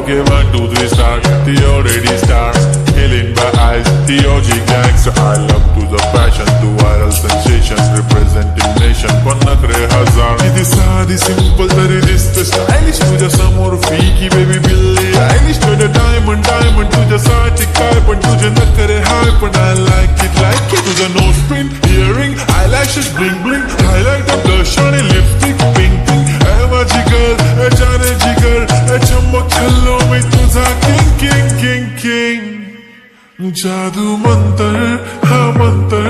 Okay, 1, 2, 3 start. The already start. Killing by eyes. The OG gangster. I love to the passion. To viral sensation. Representing nation. पण नखरे हजार. किती साधी simple तरी दिसते stylish. तुझ्या समोर फीकी baby बिल्ली आयलिश. तुझ्या diamond तुझ्यासाठी काय पण तुझे नखरे हाय पण I like it. तुझं nose print, earring, eyelashes bling bling. Highlight of blush आणि lipstick pink pink. ए माझी girl, ए जाने जिगर, ए चमक छल्लो मी तुझा king king king king. जादू मंतर हा मंतर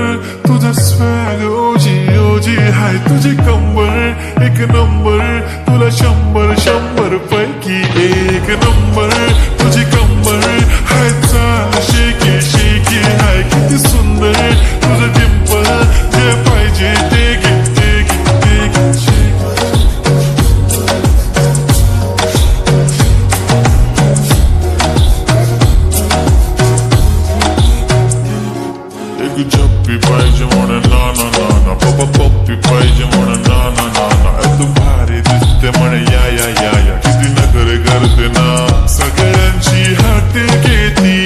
तुझा स्वॅग ओजी ओजी हाय तुझी कंबर एक नंबर तुला 100 पैकी एक नंबर तुझी कंबर हाय चाल शेकी शेकी हाय किती सुंदर तुझं डिंपल जे पाहिजे ते घे ते घे ते घे शेकी. एक चप्पी पाहिजे म्हणून ना ना ना ना पप्पा पप्पी पाहिजे म्हणून ना ना ना ना. तू भारी दिसते म्हणे या या या या किती नखरे करते ना सगळ्यांची हाते घेती